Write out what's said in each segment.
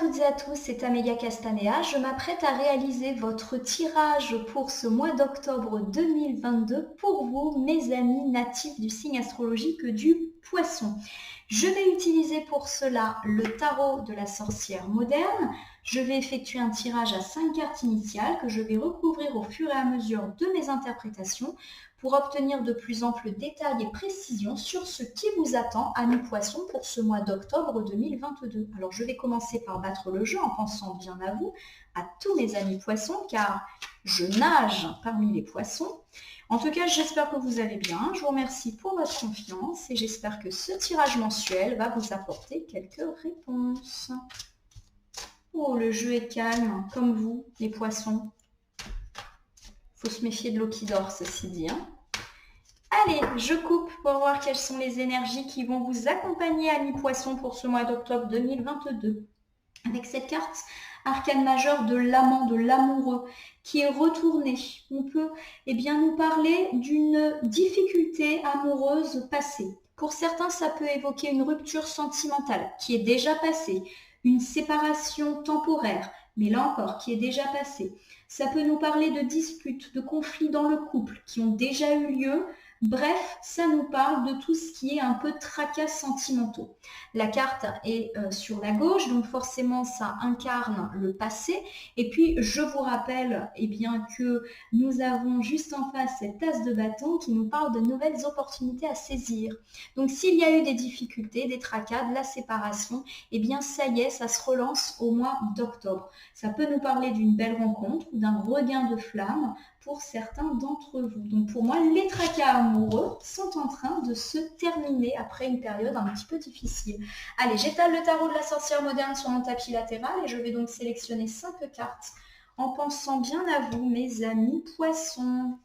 toutes et à tous, c'est Amélia Castanea. Je m'apprête à réaliser votre tirage pour ce mois d'octobre 2022 pour vous, mes amis natifs du signe astrologique du Poisson. Je vais utiliser pour cela le tarot de la sorcière moderne. Je vais effectuer un tirage à 5 cartes initiales que je vais recouvrir au fur et à mesure de mes interprétations pour obtenir de plus amples détails et précisions sur ce qui vous attend, amis poissons, pour ce mois d'octobre 2022. Alors, je vais commencer par battre le jeu en pensant bien à vous, à tous mes amis poissons, car je nage parmi les poissons. En tout cas, j'espère que vous allez bien. Je vous remercie pour votre confiance et j'espère que ce tirage mensuel va vous apporter quelques réponses. Oh, le jeu est calme, comme vous, les poissons. Faut se méfier de l'eau qui dort, ceci dit. Allez, je coupe pour voir quelles sont les énergies qui vont vous accompagner, amis poissons, pour ce mois d'octobre 2022. Avec cette carte, arcane majeur de l'amant, de l'amoureux, qui est retourné. On peut nous parler d'une difficulté amoureuse passée. Pour certains, ça peut évoquer une rupture sentimentale qui est déjà passée, une séparation temporaire, mais là encore, qui est déjà passée. Ça peut nous parler de disputes, de conflits dans le couple qui ont déjà eu lieu. Bref, ça nous parle de tout ce qui est un peu tracas sentimentaux. La carte est sur la gauche, donc forcément ça incarne le passé. Et puis je vous rappelle que nous avons juste en face cette tasse de bâton qui nous parle de nouvelles opportunités à saisir. Donc s'il y a eu des difficultés, des tracas, de la séparation, ça y est, ça se relance au mois d'octobre. Ça peut nous parler d'une belle rencontre ou d'un regain de flamme pour certains d'entre vous. Donc pour moi, les tracas amoureux sont en train de se terminer après une période un petit peu difficile. Allez, j'étale le tarot de la sorcière moderne sur mon tapis latéral et je vais donc sélectionner 5 cartes en pensant bien à vous, mes amis poissons.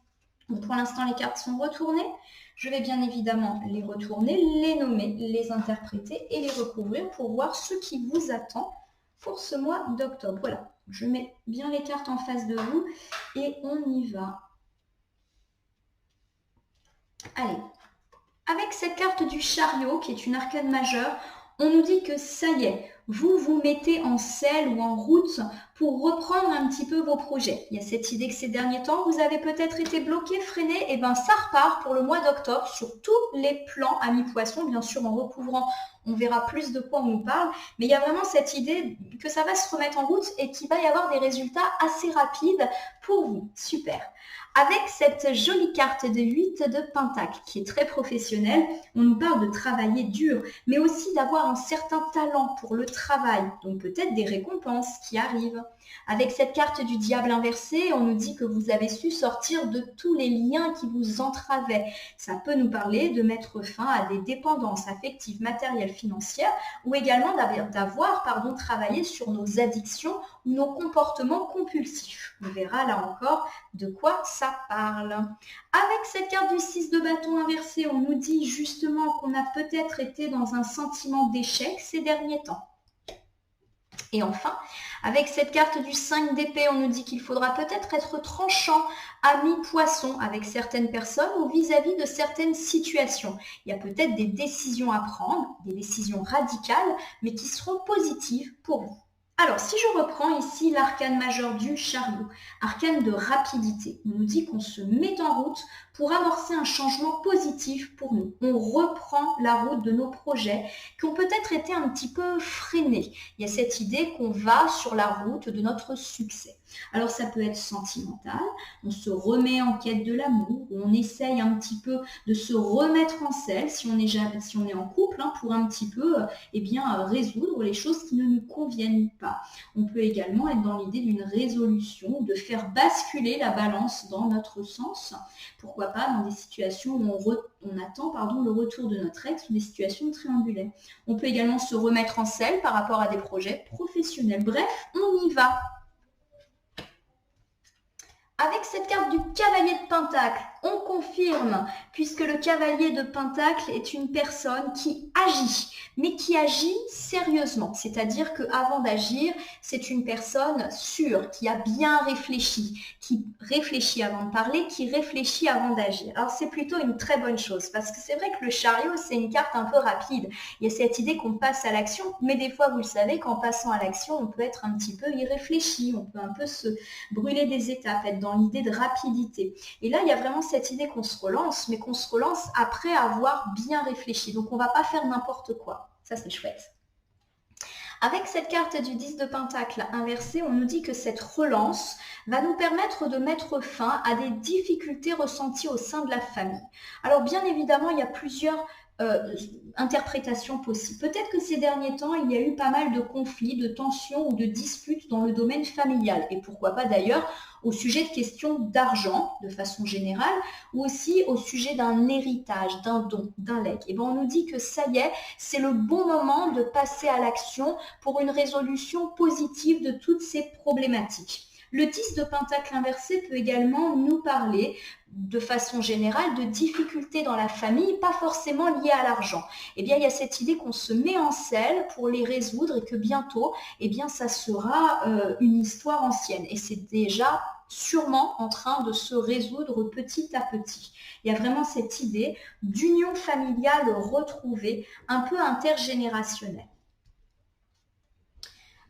Donc pour l'instant, les cartes sont retournées. Je vais bien évidemment les retourner, les nommer, les interpréter et les recouvrir pour voir ce qui vous attend pour ce mois d'octobre. Voilà, je mets bien les cartes en face de vous et on y va. Allez, avec cette carte du chariot qui est une arcane majeure, on nous dit que ça y est, vous vous mettez en selle ou en route pour reprendre un petit peu vos projets. Il y a cette idée que ces derniers temps, vous avez peut-être été bloqué, freiné, et ça repart pour le mois d'octobre sur tous les plans, amis poissons, bien sûr en recouvrant, on verra plus de quoi on nous parle, mais il y a vraiment cette idée que ça va se remettre en route et qu'il va y avoir des résultats assez rapides pour vous. Super. Avec cette jolie carte de 8 de Pentacle qui est très professionnelle, on nous parle de travailler dur, mais aussi d'avoir un certain talent pour le travail, donc peut-être des récompenses qui arrivent. Avec cette carte du diable inversé, on nous dit que vous avez su sortir de tous les liens qui vous entravaient. Ça peut nous parler de mettre fin à des dépendances affectives, matérielles, financières, ou également d'avoir travaillé sur nos addictions ou nos comportements compulsifs. On verra là encore de quoi ça parle. Avec cette carte du 6 de bâton inversé, on nous dit justement qu'on a peut-être été dans un sentiment d'échec ces derniers temps. Et enfin, avec cette carte du 5 d'épée, on nous dit qu'il faudra peut-être être tranchant à mi-poisson avec certaines personnes ou vis-à-vis de certaines situations. Il y a peut-être des décisions à prendre, des décisions radicales, mais qui seront positives pour vous. Alors, si je reprends ici l'arcane majeur du chariot, arcane de rapidité, on nous dit qu'on se met en route pour amorcer un changement positif pour nous. On reprend la route de nos projets qui ont peut-être été un petit peu freinés. Il y a cette idée qu'on va sur la route de notre succès. Alors ça peut être sentimental, on se remet en quête de l'amour, on essaye un petit peu de se remettre en selle si on est en couple pour un petit peu résoudre les choses qui ne nous conviennent pas. On peut également être dans l'idée d'une résolution, de faire basculer la balance dans notre sens. Pourquoi pas dans des situations où on attend le retour de notre ex ou des situations triangulaires. On peut également se remettre en selle par rapport à des projets professionnels. Bref, on y va. Avec cette carte du cavalier de Pentacle, On confirme, puisque le cavalier de Pentacle est une personne qui agit, mais qui agit sérieusement. C'est-à-dire qu'avant d'agir, c'est une personne sûre, qui a bien réfléchi, qui réfléchit avant de parler, qui réfléchit avant d'agir. Alors c'est plutôt une très bonne chose, parce que c'est vrai que le chariot, c'est une carte un peu rapide. Il y a cette idée qu'on passe à l'action, mais des fois, vous le savez, qu'en passant à l'action, on peut être un petit peu irréfléchi, on peut un peu se brûler des étapes, être dans l'idée de rapidité. Et là, il y a vraiment cette idée qu'on se relance, mais qu'on se relance après avoir bien réfléchi. Donc, on ne va pas faire n'importe quoi. Ça, c'est chouette. Avec cette carte du 10 de Pentacle inversée, on nous dit que cette relance va nous permettre de mettre fin à des difficultés ressenties au sein de la famille. Alors, bien évidemment, il y a plusieurs interprétations possibles. Peut-être que ces derniers temps, il y a eu pas mal de conflits, de tensions ou de disputes dans le domaine familial. Et pourquoi pas d'ailleurs au sujet de questions d'argent, de façon générale, ou aussi au sujet d'un héritage, d'un don, d'un legs. Et bien on nous dit que ça y est, c'est le bon moment de passer à l'action pour une résolution positive de toutes ces problématiques. Le 10 de Pentacle inversé peut également nous parler de façon générale de difficultés dans la famille, pas forcément liées à l'argent. Eh bien, il y a cette idée qu'on se met en selle pour les résoudre et que bientôt, eh bien, ça sera une histoire ancienne. Et c'est déjà sûrement en train de se résoudre petit à petit. Il y a vraiment cette idée d'union familiale retrouvée, un peu intergénérationnelle.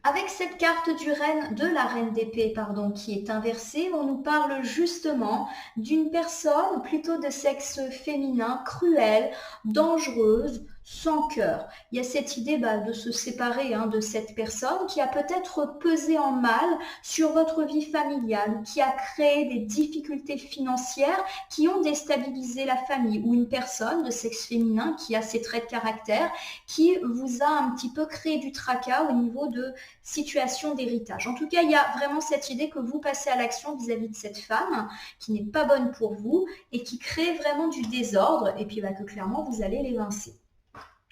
Avec cette carte de la reine d'épée, qui est inversée, on nous parle justement d'une personne plutôt de sexe féminin, cruelle, dangereuse, sans cœur. Il y a cette idée de se séparer de cette personne qui a peut-être pesé en mal sur votre vie familiale, qui a créé des difficultés financières qui ont déstabilisé la famille, ou une personne de sexe féminin qui a ses traits de caractère, qui vous a un petit peu créé du tracas au niveau de situation d'héritage. En tout cas, il y a vraiment cette idée que vous passez à l'action vis-à-vis de cette femme qui n'est pas bonne pour vous et qui crée vraiment du désordre, et puis que clairement vous allez l'évincer.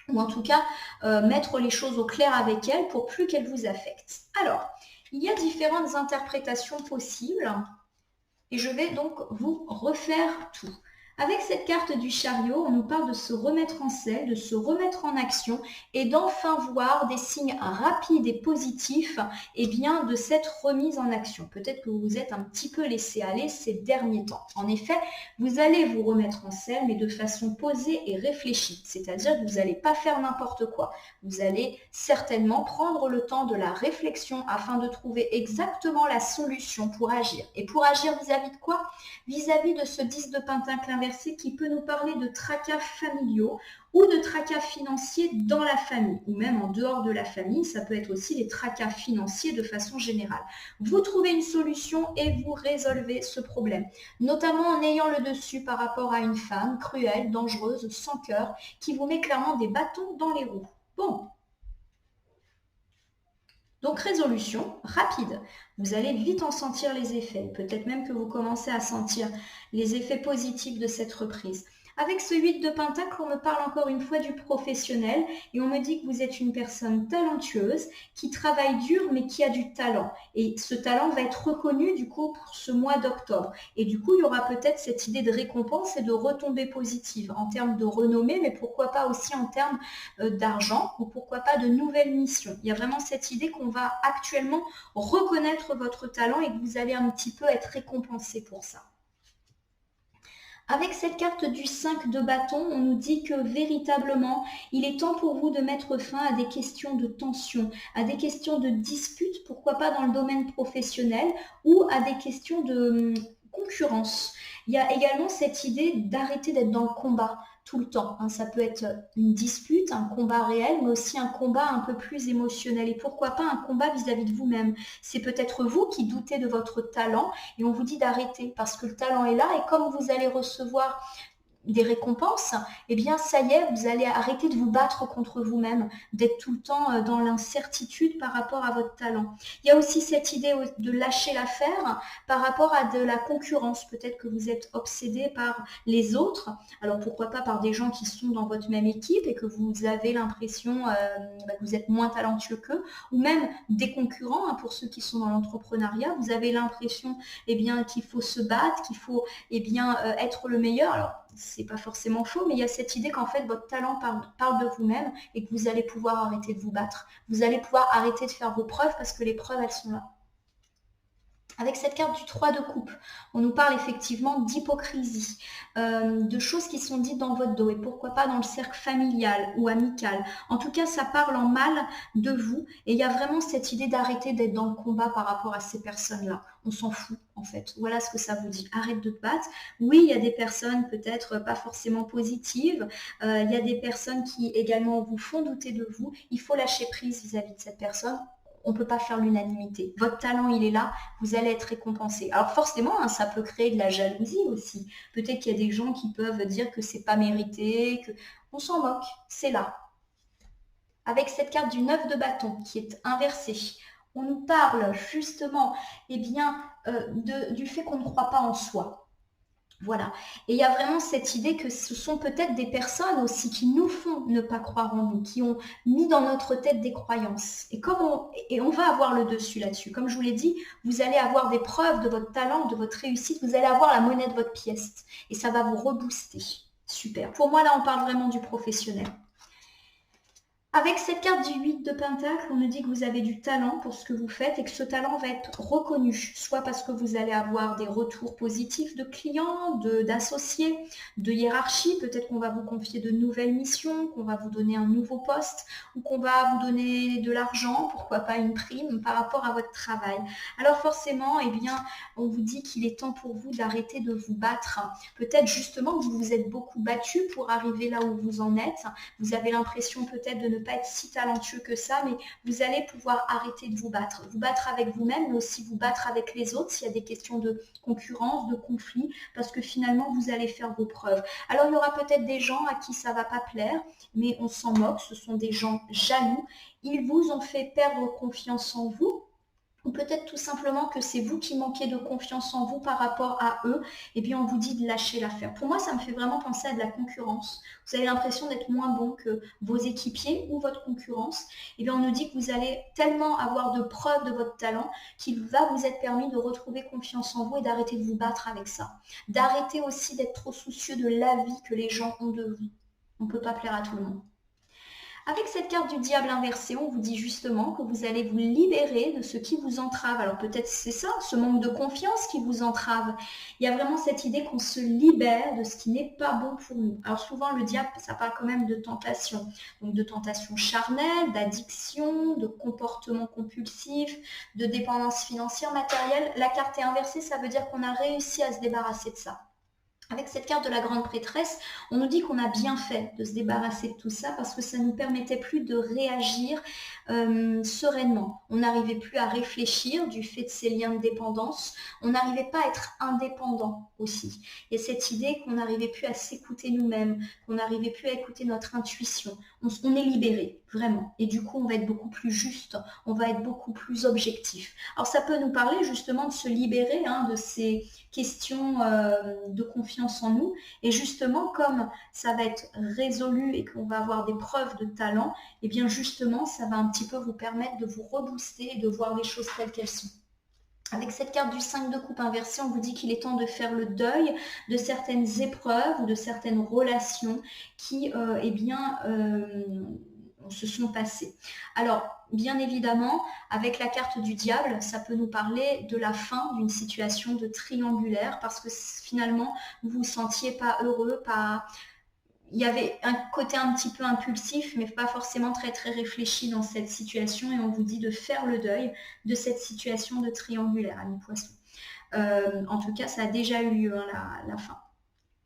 Ou en tout cas, mettre les choses au clair avec elle pour plus qu'elle vous affecte. Alors, il y a différentes interprétations possibles et je vais donc vous refaire tout. Avec cette carte du chariot, on nous parle de se remettre en selle, de se remettre en action et d'enfin voir des signes rapides et positifs de cette remise en action. Peut-être que vous vous êtes un petit peu laissé aller ces derniers temps. En effet, vous allez vous remettre en selle, mais de façon posée et réfléchie. C'est-à-dire que vous n'allez pas faire n'importe quoi. Vous allez certainement prendre le temps de la réflexion afin de trouver exactement la solution pour agir. Et pour agir vis-à-vis de quoi? Vis-à-vis de ce 10 de Pentacle inversé qui peut nous parler de tracas familiaux ou de tracas financiers dans la famille, ou même en dehors de la famille, ça peut être aussi des tracas financiers de façon générale. Vous trouvez une solution et vous résolvez ce problème, notamment en ayant le dessus par rapport à une femme cruelle, dangereuse, sans cœur, qui vous met clairement des bâtons dans les roues. Bon. Donc résolution rapide, vous allez vite en sentir les effets, peut-être même que vous commencez à sentir les effets positifs de cette reprise. Avec ce 8 de Pentacle, on me parle encore une fois du professionnel et on me dit que vous êtes une personne talentueuse qui travaille dur mais qui a du talent. Et ce talent va être reconnu du coup pour ce mois d'octobre. Et du coup, il y aura peut-être cette idée de récompense et de retombées positives en termes de renommée, mais pourquoi pas aussi en termes d'argent ou pourquoi pas de nouvelles missions. Il y a vraiment cette idée qu'on va actuellement reconnaître votre talent et que vous allez un petit peu être récompensé pour ça. Avec cette carte du 5 de bâton, on nous dit que véritablement, il est temps pour vous de mettre fin à des questions de tension, à des questions de dispute, pourquoi pas dans le domaine professionnel, ou à des questions de concurrence. Il y a également cette idée d'arrêter d'être dans le combat tout le temps. Ça peut être une dispute, un combat réel, mais aussi un combat un peu plus émotionnel. Et pourquoi pas un combat vis-à-vis de vous-même. C'est peut-être vous qui doutez de votre talent et on vous dit d'arrêter parce que le talent est là et comme vous allez recevoir des récompenses, eh bien ça y est, vous allez arrêter de vous battre contre vous-même, d'être tout le temps dans l'incertitude par rapport à votre talent. Il y a aussi cette idée de lâcher l'affaire par rapport à de la concurrence. Peut-être que vous êtes obsédé par les autres, alors pourquoi pas par des gens qui sont dans votre même équipe et que vous avez l'impression que vous êtes moins talentueux qu'eux, ou même des concurrents, hein, pour ceux qui sont dans l'entrepreneuriat, vous avez l'impression eh bien, qu'il faut se battre, qu'il faut eh bien, être le meilleur. Alors, c'est pas forcément faux, mais il y a cette idée qu'en fait votre talent parle de vous-même et que vous allez pouvoir arrêter de vous battre. Vous allez pouvoir arrêter de faire vos preuves parce que les preuves, elles sont là. Avec cette carte du 3 de coupe, on nous parle effectivement d'hypocrisie, de choses qui sont dites dans votre dos et pourquoi pas dans le cercle familial ou amical. En tout cas, ça parle en mal de vous et il y a vraiment cette idée d'arrêter d'être dans le combat par rapport à ces personnes-là. On s'en fout en fait. Voilà ce que ça vous dit. Arrête de te battre. Oui, il y a des personnes peut-être pas forcément positives. Il y a des personnes qui également vous font douter de vous. Il faut lâcher prise vis-à-vis de cette personne. On ne peut pas faire l'unanimité. Votre talent, il est là, vous allez être récompensé. Alors forcément, hein, ça peut créer de la jalousie aussi. Peut-être qu'il y a des gens qui peuvent dire que c'est pas mérité, que on s'en moque, c'est là. Avec cette carte du 9 de bâton qui est inversée, on nous parle justement eh bien, du fait qu'on ne croit pas en soi. Voilà. Et il y a vraiment cette idée que ce sont peut-être des personnes aussi qui nous font ne pas croire en nous, qui ont mis dans notre tête des croyances. Et on va avoir le dessus là-dessus. Comme je vous l'ai dit, vous allez avoir des preuves de votre talent, de votre réussite, vous allez avoir la monnaie de votre pièce. Et ça va vous rebooster. Super. Pour moi, là, on parle vraiment du professionnel. Avec cette carte du 8 de Pentacle, on nous dit que vous avez du talent pour ce que vous faites et que ce talent va être reconnu, soit parce que vous allez avoir des retours positifs de clients, d'associés, de hiérarchie, peut-être qu'on va vous confier de nouvelles missions, qu'on va vous donner un nouveau poste ou qu'on va vous donner de l'argent, pourquoi pas une prime par rapport à votre travail. Alors forcément, eh bien, on vous dit qu'il est temps pour vous d'arrêter de vous battre. Peut-être justement que vous vous êtes beaucoup battu pour arriver là où vous en êtes. Vous avez l'impression peut-être de ne pas être si talentueux que ça, mais vous allez pouvoir arrêter de vous battre avec vous-même, mais aussi vous battre avec les autres s'il y a des questions de concurrence, de conflit, parce que finalement vous allez faire vos preuves. Alors il y aura peut-être des gens à qui ça ne va pas plaire, mais on s'en moque, ce sont des gens jaloux, ils vous ont fait perdre confiance en vous, ou peut-être tout simplement que c'est vous qui manquez de confiance en vous par rapport à eux, et bien on vous dit de lâcher l'affaire. Pour moi, ça me fait vraiment penser à de la concurrence. Vous avez l'impression d'être moins bon que vos équipiers ou votre concurrence, et bien on nous dit que vous allez tellement avoir de preuves de votre talent qu'il va vous être permis de retrouver confiance en vous et d'arrêter de vous battre avec ça. D'arrêter aussi d'être trop soucieux de l'avis que les gens ont de vous. On ne peut pas plaire à tout le monde. Avec cette carte du diable inversé, on vous dit justement que vous allez vous libérer de ce qui vous entrave. Alors peut-être c'est ça, ce manque de confiance qui vous entrave. Il y a vraiment cette idée qu'on se libère de ce qui n'est pas bon pour nous. Alors souvent le diable, ça parle quand même de tentation. Donc de tentation charnelle, d'addiction, de comportement compulsif, de dépendance financière, matérielle. La carte est inversée, ça veut dire qu'on a réussi à se débarrasser de ça. Avec cette carte de la grande prêtresse, on nous dit qu'on a bien fait de se débarrasser de tout ça parce que ça ne nous permettait plus de réagir sereinement. On n'arrivait plus à réfléchir du fait de ces liens de dépendance. On n'arrivait pas à être indépendant aussi. Il y a cette idée qu'on n'arrivait plus à s'écouter nous-mêmes, qu'on n'arrivait plus à écouter notre intuition. On est libéré, vraiment. Et du coup, on va être beaucoup plus juste, on va être beaucoup plus objectif. Alors ça peut nous parler justement de se libérer de ces questions de confiance en nous. Et justement, comme ça va être résolu et qu'on va avoir des preuves de talent, et bien justement, ça va un petit peu vous permettre de vous rebooster et de voir les choses telles qu'elles sont. Avec cette carte du 5 de coupe inversée, on vous dit qu'il est temps de faire le deuil de certaines épreuves ou de certaines relations qui, se sont passées. Alors, bien évidemment, avec la carte du diable, ça peut nous parler de la fin d'une situation de triangulaire parce que finalement, vous vous sentiez pas heureux, il y avait un côté un petit peu impulsif, mais pas forcément très très réfléchi dans cette situation et on vous dit de faire le deuil de cette situation de triangulaire, amis poissons. En tout cas, ça a déjà eu lieu, la fin.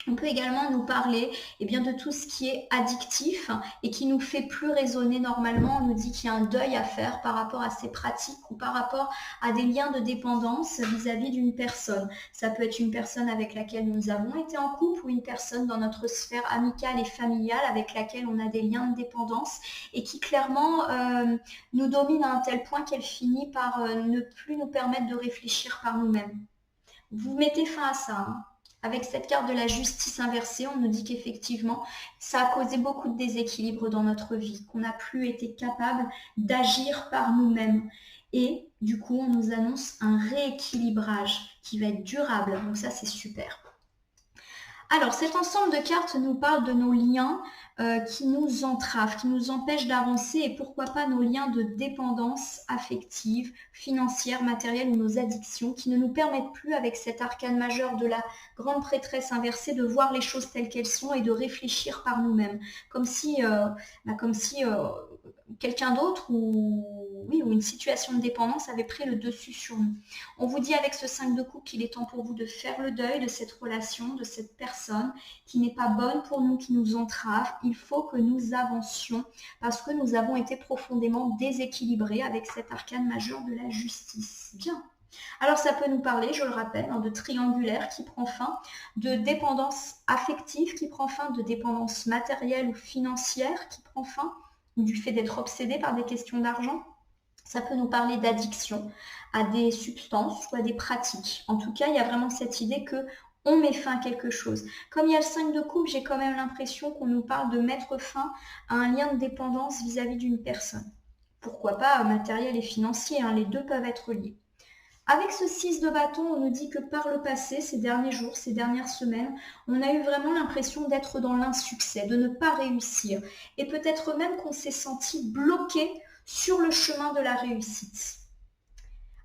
On peut également nous parler de tout ce qui est addictif et qui nous fait plus raisonner normalement. On nous dit qu'il y a un deuil à faire par rapport à ces pratiques ou par rapport à des liens de dépendance vis-à-vis d'une personne. Ça peut être une personne avec laquelle nous avons été en couple ou une personne dans notre sphère amicale et familiale avec laquelle on a des liens de dépendance et qui clairement nous domine à un tel point qu'elle finit par ne plus nous permettre de réfléchir par nous-mêmes. Vous mettez fin à ça, hein. Avec cette carte de la justice inversée, on nous dit qu'effectivement, ça a causé beaucoup de déséquilibre dans notre vie, qu'on n'a plus été capable d'agir par nous-mêmes. Et du coup, on nous annonce un rééquilibrage qui va être durable. Donc ça, c'est super. Alors, cet ensemble de cartes nous parle de nos liens qui nous entravent, qui nous empêchent d'avancer et pourquoi pas nos liens de dépendance affective, financière, matérielle ou nos addictions qui ne nous permettent plus avec cet arcane majeur de la grande prêtresse inversée de voir les choses telles qu'elles sont et de réfléchir par nous-mêmes, comme si quelqu'un d'autre ou une situation de dépendance avait pris le dessus sur nous. On vous dit avec ce 5 de coupe qu'il est temps pour vous de faire le deuil de cette relation, de cette personne qui n'est pas bonne pour nous, qui nous entrave. Il faut que nous avancions parce que nous avons été profondément déséquilibrés avec cet arcane majeur de la justice. Bien. Alors ça peut nous parler, je le rappelle, de triangulaire qui prend fin, de dépendance affective qui prend fin, de dépendance matérielle ou financière qui prend fin, ou du fait d'être obsédé par des questions d'argent. Ça peut nous parler d'addiction à des substances ou à des pratiques. En tout cas, il y a vraiment cette idée que on met fin à quelque chose. Comme il y a le 5 de coupe, j'ai quand même l'impression qu'on nous parle de mettre fin à un lien de dépendance vis-à-vis d'une personne. Pourquoi pas matériel et financier, hein, les deux peuvent être liés. Avec ce 6 de bâton, on nous dit que par le passé, ces derniers jours, ces dernières semaines, on a eu vraiment l'impression d'être dans l'insuccès, de ne pas réussir. Et peut-être même qu'on s'est senti bloqué sur le chemin de la réussite.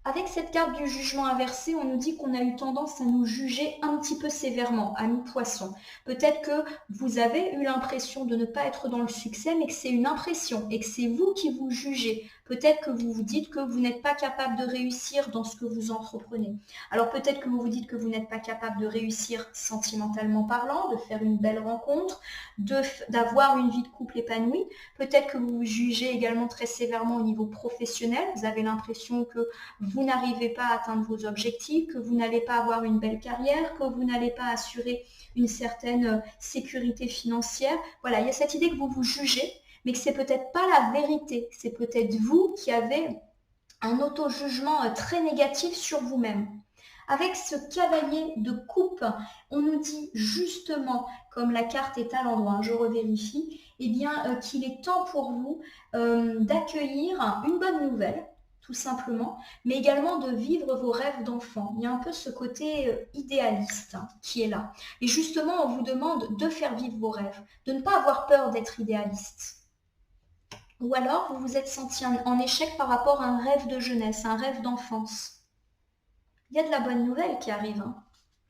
Avec cette carte du jugement inversé, on nous dit qu'on a eu tendance à nous juger un petit peu sévèrement, à nous poissons. Peut-être que vous avez eu l'impression de ne pas être dans le succès, mais que c'est une impression et que c'est vous qui vous jugez. Peut-être que vous vous dites que vous n'êtes pas capable de réussir dans ce que vous entreprenez. Alors peut-être que vous vous dites que vous n'êtes pas capable de réussir sentimentalement parlant, de faire une belle rencontre, d'avoir une vie de couple épanouie. Peut-être que vous vous jugez également très sévèrement au niveau professionnel. Vous avez l'impression que vous n'arrivez pas à atteindre vos objectifs, que vous n'allez pas avoir une belle carrière, que vous n'allez pas assurer une certaine sécurité financière. Voilà, il y a cette idée que vous vous jugez, mais que c'est peut-être pas la vérité. C'est peut-être vous qui avez un auto-jugement très négatif sur vous-même. Avec ce cavalier de coupe, on nous dit justement, comme la carte est à l'endroit, je revérifie, qu'il est temps pour vous d'accueillir une bonne nouvelle, tout simplement, mais également de vivre vos rêves d'enfant. Il y a un peu ce côté idéaliste qui est là. Et justement, on vous demande de faire vivre vos rêves, de ne pas avoir peur d'être idéaliste. Ou alors, vous vous êtes senti en échec par rapport à un rêve de jeunesse, un rêve d'enfance. Il y a de la bonne nouvelle qui arrive. Hein.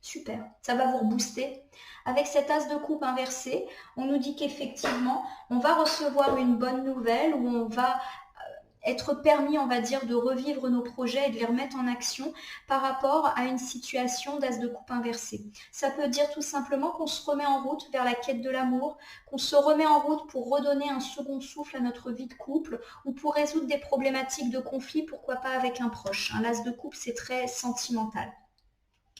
Super, ça va vous rebooster. Avec cet as de coupe inversé, on nous dit qu'effectivement, on va recevoir une bonne nouvelle où on va être permis, on va dire, de revivre nos projets et de les remettre en action par rapport à une situation d'as de coupe inversé. Ça peut dire tout simplement qu'on se remet en route vers la quête de l'amour, qu'on se remet en route pour redonner un second souffle à notre vie de couple ou pour résoudre des problématiques de conflit, pourquoi pas avec un proche. Un as de coupe, c'est très sentimental.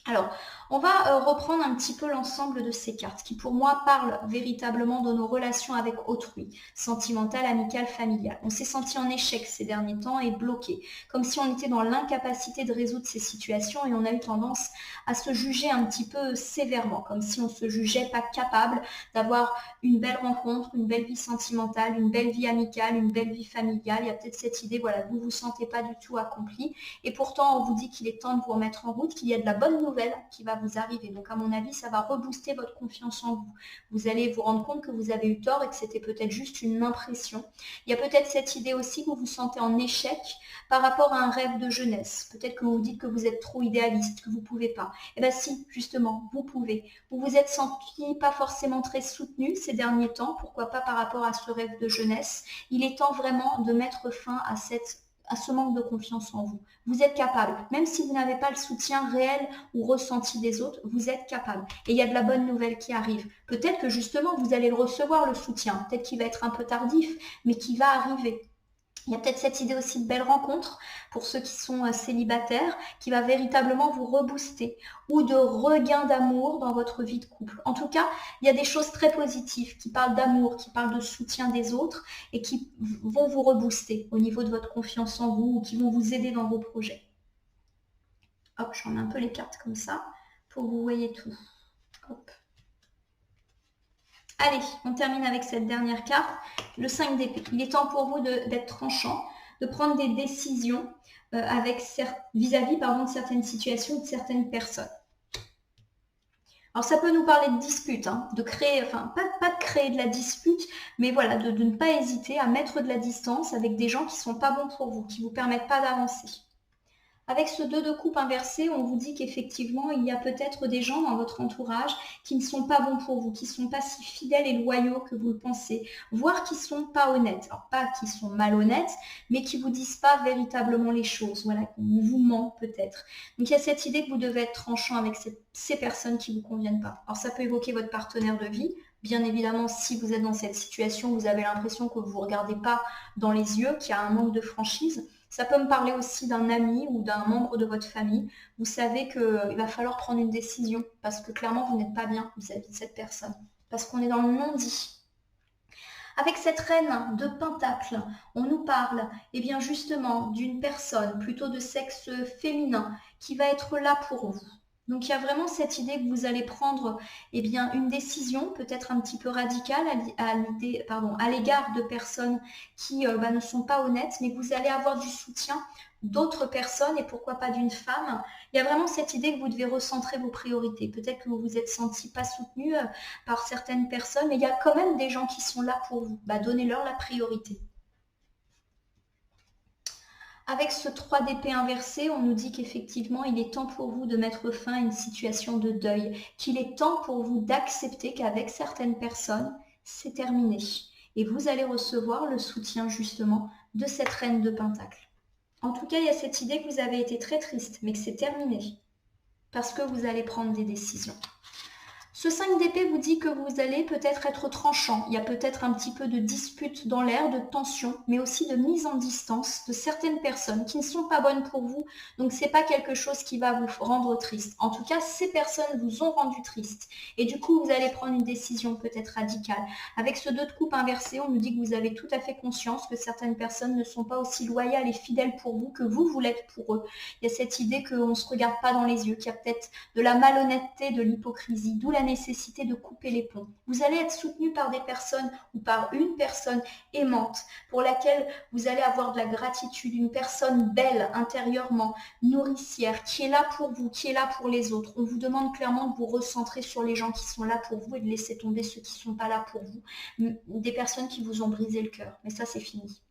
Alors, on va reprendre un petit peu l'ensemble de ces cartes qui pour moi parlent véritablement de nos relations avec autrui, sentimentales, amicales, familiales. On s'est senti en échec ces derniers temps et bloqué, comme si on était dans l'incapacité de résoudre ces situations et on a eu tendance à se juger un petit peu sévèrement, comme si on se jugeait pas capable d'avoir une belle rencontre, une belle vie sentimentale, une belle vie amicale, une belle vie familiale. Il y a peut-être cette idée, voilà, vous ne vous sentez pas du tout accompli et pourtant on vous dit qu'il est temps de vous remettre en route, qu'il y a de la bonne nouvelle qui va vous arriver. Donc à mon avis, ça va rebooster votre confiance en vous. Vous allez vous rendre compte que vous avez eu tort et que c'était peut-être juste une impression. Il y a peut-être cette idée aussi que vous vous sentez en échec par rapport à un rêve de jeunesse. Peut-être que vous vous dites que vous êtes trop idéaliste, que vous ne pouvez pas. Eh bien si, justement, vous pouvez. Vous vous êtes senti pas forcément très soutenu ces derniers temps, pourquoi pas par rapport à ce rêve de jeunesse. Il est temps vraiment de mettre fin à à ce manque de confiance en vous. Vous êtes capable, même si vous n'avez pas le soutien réel ou ressenti des autres, vous êtes capable. Et il y a de la bonne nouvelle qui arrive. Peut-être que justement, vous allez le recevoir, le soutien. Peut-être qu'il va être un peu tardif, mais qui va arriver. Il y a peut-être cette idée aussi de belle rencontre pour ceux qui sont célibataires, qui va véritablement vous rebooster, ou de regain d'amour dans votre vie de couple. En tout cas, il y a des choses très positives qui parlent d'amour, qui parlent de soutien des autres et qui vont vous rebooster au niveau de votre confiance en vous ou qui vont vous aider dans vos projets. Hop, j'en mets un peu les cartes comme ça pour que vous voyez tout. Hop. Allez, on termine avec cette dernière carte, le 5 d'épée. Il est temps pour vous d'être tranchant, de prendre des décisions vis-à-vis de certaines situations, de certaines personnes. Alors ça peut nous parler de dispute, de créer, enfin pas de créer de la dispute, mais voilà, de ne pas hésiter à mettre de la distance avec des gens qui ne sont pas bons pour vous, qui ne vous permettent pas d'avancer. Avec ce 2 de coupe inversé, on vous dit qu'effectivement, il y a peut-être des gens dans votre entourage qui ne sont pas bons pour vous, qui ne sont pas si fidèles et loyaux que vous le pensez, voire qui ne sont pas honnêtes. Alors pas qui sont malhonnêtes, mais qui ne vous disent pas véritablement les choses, voilà, qui vous ment peut-être. Donc il y a cette idée que vous devez être tranchant avec ces personnes qui ne vous conviennent pas. Alors ça peut évoquer votre partenaire de vie. Bien évidemment, si vous êtes dans cette situation, vous avez l'impression que vous ne vous regardez pas dans les yeux, qu'il y a un manque de franchise. Ça peut me parler aussi d'un ami ou d'un membre de votre famille. Vous savez qu'il va falloir prendre une décision parce que clairement, vous n'êtes pas bien vis-à-vis de cette personne. Parce qu'on est dans le non-dit. Avec cette reine de Pentacle, on nous parle bien justement d'une personne plutôt de sexe féminin qui va être là pour vous. Donc il y a vraiment cette idée que vous allez prendre une décision peut-être un petit peu radicale à l'égard de personnes qui ne sont pas honnêtes, mais que vous allez avoir du soutien d'autres personnes et pourquoi pas d'une femme. Il y a vraiment cette idée que vous devez recentrer vos priorités. Peut-être que vous vous êtes senti pas soutenu par certaines personnes, mais il y a quand même des gens qui sont là pour vous. Donnez-leur la priorité. Avec ce 3 d'épée inversé, on nous dit qu'effectivement, il est temps pour vous de mettre fin à une situation de deuil, qu'il est temps pour vous d'accepter qu'avec certaines personnes, c'est terminé. Et vous allez recevoir le soutien justement de cette reine de Pentacle. En tout cas, il y a cette idée que vous avez été très triste, mais que c'est terminé, parce que vous allez prendre des décisions. Ce 5 d'épée vous dit que vous allez peut-être être tranchant. Il y a peut-être un petit peu de dispute dans l'air, de tension, mais aussi de mise en distance de certaines personnes qui ne sont pas bonnes pour vous. Donc, ce n'est pas quelque chose qui va vous rendre triste. En tout cas, ces personnes vous ont rendu triste. Et du coup, vous allez prendre une décision peut-être radicale. Avec ce 2 de coupe inversé, on nous dit que vous avez tout à fait conscience que certaines personnes ne sont pas aussi loyales et fidèles pour vous que vous l'êtes pour eux. Il y a cette idée qu'on ne se regarde pas dans les yeux, qu'il y a peut-être de la malhonnêteté, de l'hypocrisie, d'où la nécessité de couper les ponts. Vous allez être soutenu par des personnes ou par une personne aimante pour laquelle vous allez avoir de la gratitude, une personne belle intérieurement, nourricière, qui est là pour vous, qui est là pour les autres. On vous demande clairement de vous recentrer sur les gens qui sont là pour vous et de laisser tomber ceux qui ne sont pas là pour vous. Des personnes qui vous ont brisé le cœur. Mais ça, c'est fini.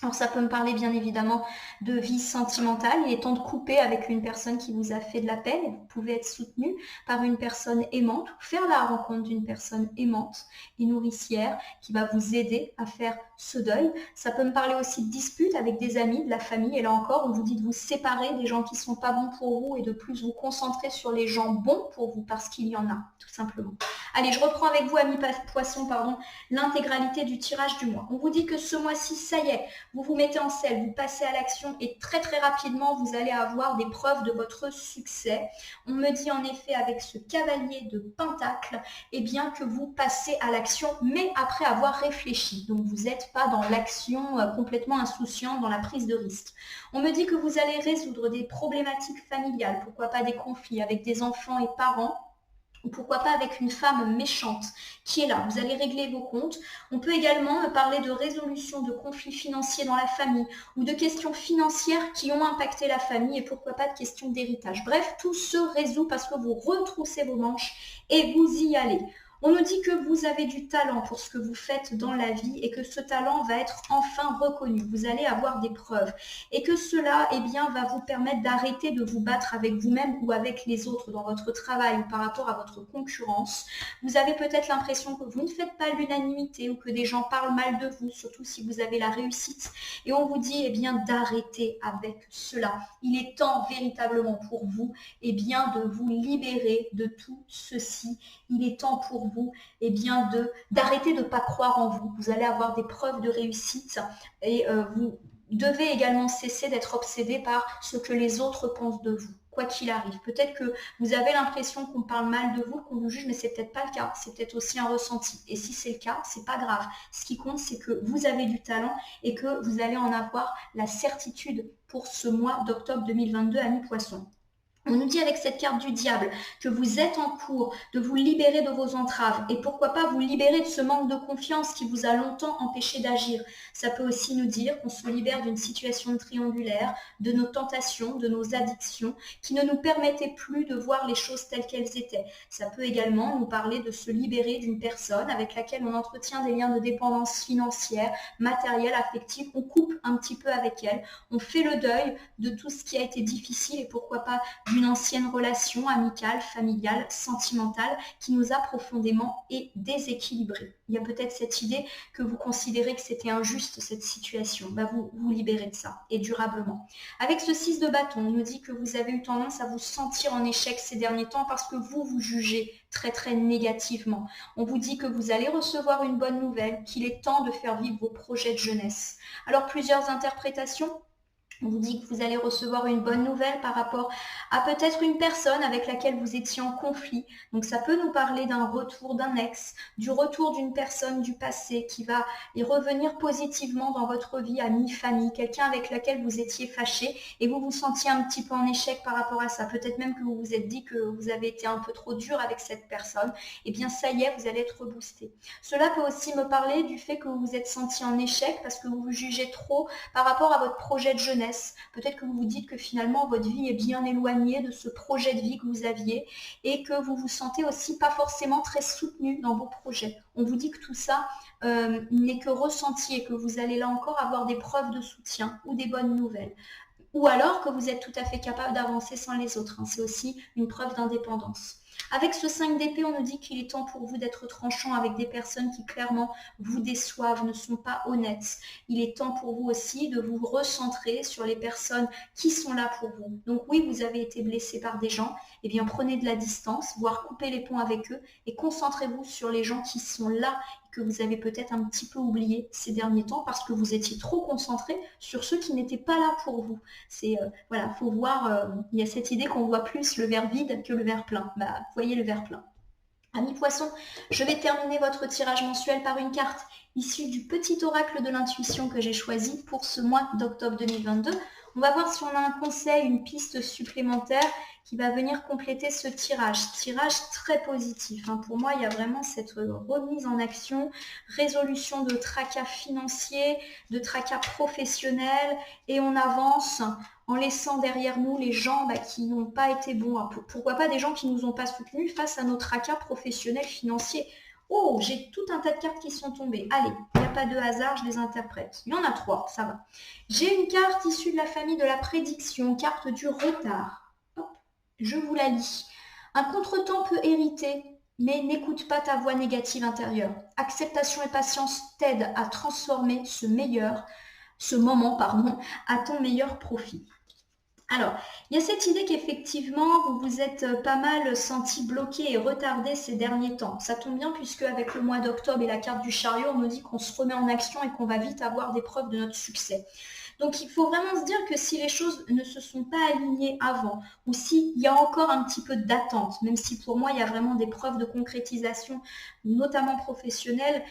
Alors ça peut me parler bien évidemment de vie sentimentale. Il est temps de couper avec une personne qui vous a fait de la peine et vous pouvez être soutenu par une personne aimante ou faire la rencontre d'une personne aimante et nourricière qui va vous aider à faire ce deuil. Ça peut me parler aussi de disputes avec des amis, de la famille. Et là encore, on vous dit de vous séparer des gens qui ne sont pas bons pour vous et de plus vous concentrer sur les gens bons pour vous parce qu'il y en a, tout simplement. Allez, je reprends avec vous, amis poissons, l'intégralité du tirage du mois. On vous dit que ce mois-ci, ça y est, vous vous mettez en selle, vous passez à l'action et très très rapidement, vous allez avoir des preuves de votre succès. On me dit en effet avec ce cavalier de Pentacle, que vous passez à l'action, mais après avoir réfléchi. Donc vous n'êtes pas dans l'action complètement insouciante, dans la prise de risque. On me dit que vous allez résoudre des problématiques familiales, pourquoi pas des conflits avec des enfants et parents, ou pourquoi pas avec une femme méchante qui est là. Vous allez régler vos comptes. On peut également parler de résolution de conflits financiers dans la famille ou de questions financières qui ont impacté la famille et pourquoi pas de questions d'héritage. Bref, tout se résout parce que vous retroussez vos manches et vous y allez. On nous dit que vous avez du talent pour ce que vous faites dans la vie et que ce talent va être enfin reconnu. Vous allez avoir des preuves et que cela eh bien, va vous permettre d'arrêter de vous battre avec vous-même ou avec les autres dans votre travail ou par rapport à votre concurrence. Vous avez peut-être l'impression que vous ne faites pas l'unanimité ou que des gens parlent mal de vous, surtout si vous avez la réussite. Et on vous dit eh bien, d'arrêter avec cela. Il est temps véritablement pour vous eh bien, de vous libérer de tout ceci. Il est temps pour vous eh bien, d'arrêter de ne pas croire en vous. Vous allez avoir des preuves de réussite et vous devez également cesser d'être obsédé par ce que les autres pensent de vous, quoi qu'il arrive. Peut-être que vous avez l'impression qu'on parle mal de vous, qu'on vous juge, mais c'est peut-être pas le cas. C'est peut-être aussi un ressenti. Et si c'est le cas, c'est pas grave. Ce qui compte, c'est que vous avez du talent et que vous allez en avoir la certitude pour ce mois d'octobre 2022 à mi-poisson. On nous dit avec cette carte du diable que vous êtes en cours de vous libérer de vos entraves et pourquoi pas vous libérer de ce manque de confiance qui vous a longtemps empêché d'agir. Ça peut aussi nous dire qu'on se libère d'une situation triangulaire, de nos tentations, de nos addictions qui ne nous permettaient plus de voir les choses telles qu'elles étaient. Ça peut également nous parler de se libérer d'une personne avec laquelle on entretient des liens de dépendance financière, matérielle, affective. On coupe un petit peu avec elle, on fait le deuil de tout ce qui a été difficile et pourquoi pas d'une ancienne relation amicale, familiale, sentimentale qui nous a profondément et déséquilibrés. Il y a peut-être cette idée que vous considérez que c'était injuste cette situation. Vous vous libérez de ça et durablement. Avec ce 6 de bâton, on nous dit que vous avez eu tendance à vous sentir en échec ces derniers temps parce que vous jugez très négativement. On vous dit que vous allez recevoir une bonne nouvelle, qu'il est temps de faire vivre vos projets de jeunesse. Alors plusieurs interprétations. On vous dit que vous allez recevoir une bonne nouvelle par rapport à peut-être une personne avec laquelle vous étiez en conflit. Donc ça peut nous parler d'un retour d'un ex, du retour d'une personne du passé qui va y revenir positivement dans votre vie, amie, famille, quelqu'un avec laquelle vous étiez fâché et vous vous sentiez un petit peu en échec par rapport à ça. Peut-être même que vous vous êtes dit que vous avez été un peu trop dur avec cette personne. Eh bien ça y est, vous allez être reboosté. Cela peut aussi me parler du fait que vous vous êtes senti en échec parce que vous vous jugez trop par rapport à votre projet de jeunesse. Peut-être que vous vous dites que finalement votre vie est bien éloignée de ce projet de vie que vous aviez et que vous vous sentez aussi pas forcément très soutenu dans vos projets. On vous dit que tout ça n'est que ressenti et que vous allez là encore avoir des preuves de soutien ou des bonnes nouvelles. Ou alors que vous êtes tout à fait capable d'avancer sans les autres. C'est aussi une preuve d'indépendance. Avec ce 5 d'épée, on nous dit qu'il est temps pour vous d'être tranchant avec des personnes qui clairement vous déçoivent, ne sont pas honnêtes. Il est temps pour vous aussi de vous recentrer sur les personnes qui sont là pour vous. Donc oui, vous avez été blessé par des gens, eh bien prenez de la distance, voire coupez les ponts avec eux et concentrez-vous sur les gens qui sont là que vous avez peut-être un petit peu oublié ces derniers temps parce que vous étiez trop concentré sur ceux qui n'étaient pas là pour vous. Voilà, faut voir, il y a cette idée qu'on voit plus le verre vide que le verre plein. Voyez le verre plein. Amis poissons, je vais terminer votre tirage mensuel par une carte issue du petit oracle de l'intuition que j'ai choisi pour ce mois d'octobre 2022. On va voir si on a un conseil, une piste supplémentaire qui va venir compléter ce tirage. Tirage très positif. Pour moi, il y a vraiment cette remise en action, résolution de tracas financiers, de tracas professionnels et on avance en laissant derrière nous les gens qui n'ont pas été bons. Pourquoi pas des gens qui ne nous ont pas soutenus face à nos tracas professionnels financiers. Oh, j'ai tout un tas de cartes qui sont tombées. Allez, il n'y a pas de hasard, je les interprète. Il y en a 3, ça va. J'ai une carte issue de la famille de la prédiction, carte du retard. Hop, je vous la lis. Un contretemps peut hériter, mais n'écoute pas ta voix négative intérieure. Acceptation et patience t'aident à transformer ce moment, à ton meilleur profit. Alors, il y a cette idée qu'effectivement, vous vous êtes pas mal senti bloqué et retardé ces derniers temps. Ça tombe bien puisque avec le mois d'octobre et la carte du chariot, on nous dit qu'on se remet en action et qu'on va vite avoir des preuves de notre succès. Donc, il faut vraiment se dire que si les choses ne se sont pas alignées avant ou s'il y a encore un petit peu d'attente, même si pour moi, il y a vraiment des preuves de concrétisation, notamment professionnelles,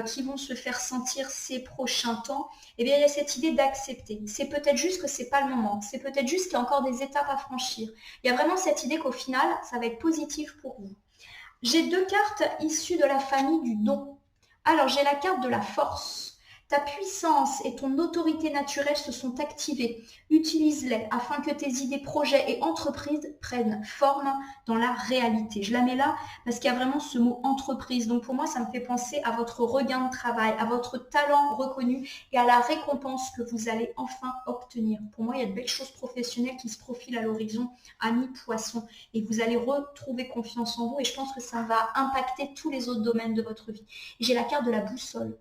qui vont se faire sentir ces prochains temps, eh bien, il y a cette idée d'accepter. C'est peut-être juste que c'est pas le moment. C'est peut-être juste qu'il y a encore des étapes à franchir. Il y a vraiment cette idée qu'au final, ça va être positif pour vous. J'ai 2 cartes issues de la famille du don. Alors, j'ai la carte de la force. Ta puissance et ton autorité naturelle se sont activées. Utilise-les afin que tes idées, projets et entreprises prennent forme dans la réalité. Je la mets là parce qu'il y a vraiment ce mot entreprise. Donc pour moi, ça me fait penser à votre regain de travail, à votre talent reconnu et à la récompense que vous allez enfin obtenir. Pour moi, il y a de belles choses professionnelles qui se profilent à l'horizon, amis poissons, et vous allez retrouver confiance en vous et je pense que ça va impacter tous les autres domaines de votre vie. J'ai la carte de la boussole.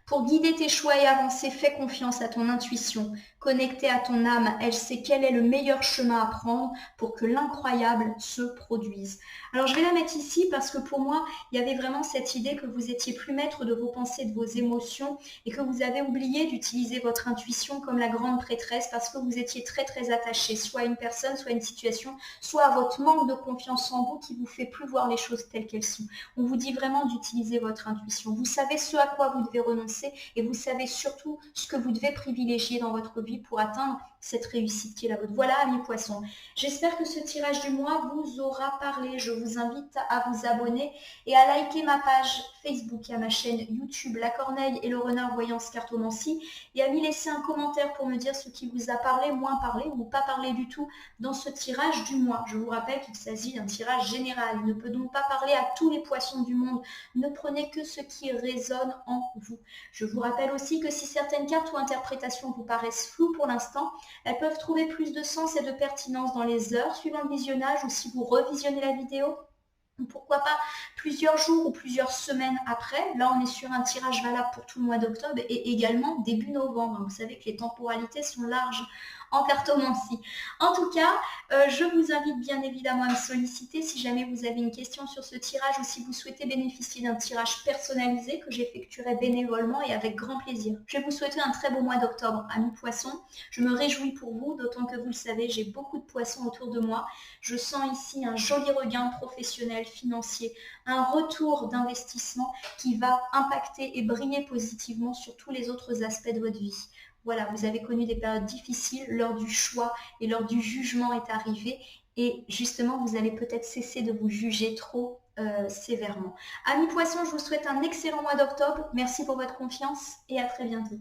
Pour guider tes choix et avancer, fais confiance à ton intuition. Connectée à ton âme, elle sait quel est le meilleur chemin à prendre pour que l'incroyable se produise. Alors je vais la mettre ici parce que pour moi, il y avait vraiment cette idée que vous étiez plus maître de vos pensées, de vos émotions et que vous avez oublié d'utiliser votre intuition comme la grande prêtresse parce que vous étiez très très attaché, soit à une personne, soit à une situation, soit à votre manque de confiance en vous qui vous fait plus voir les choses telles qu'elles sont. On vous dit vraiment d'utiliser votre intuition. Vous savez ce à quoi vous devez renoncer et vous savez surtout ce que vous devez privilégier dans votre vie pour atteindre cette réussite qui est la vôtre. Voilà, amis poissons. J'espère que ce tirage du mois vous aura parlé. Je vous invite à vous abonner et à liker ma page Facebook et à ma chaîne YouTube La Corneille et le Renard Voyance Cartomancie et à m'y laisser un commentaire pour me dire ce qui vous a parlé, moins parlé ou pas parlé du tout dans ce tirage du mois. Je vous rappelle qu'il s'agit d'un tirage général. Il ne peut donc pas parler à tous les poissons du monde. Ne prenez que ce qui résonne en vous. Je vous rappelle aussi que si certaines cartes ou interprétations vous paraissent floues pour l'instant, elles peuvent trouver plus de sens et de pertinence dans les heures suivant le visionnage ou si vous revisionnez la vidéo. Pourquoi pas plusieurs jours ou plusieurs semaines après. Là, on est sur un tirage valable pour tout le mois d'octobre et également début novembre. Vous savez que les temporalités sont larges en cartomancie. En tout cas, je vous invite bien évidemment à me solliciter si jamais vous avez une question sur ce tirage ou si vous souhaitez bénéficier d'un tirage personnalisé que j'effectuerai bénévolement et avec grand plaisir. Je vais vous souhaiter un très beau mois d'octobre, amis poissons. Je me réjouis pour vous, d'autant que vous le savez, j'ai beaucoup de poissons autour de moi. Je sens ici un joli regain professionnel, financier, un retour d'investissement qui va impacter et briller positivement sur tous les autres aspects de votre vie. Voilà, vous avez connu des périodes difficiles, l'heure du choix et l'heure du jugement est arrivée et justement, vous allez peut-être cesser de vous juger trop sévèrement. Amis poissons, je vous souhaite un excellent mois d'octobre. Merci pour votre confiance et à très bientôt.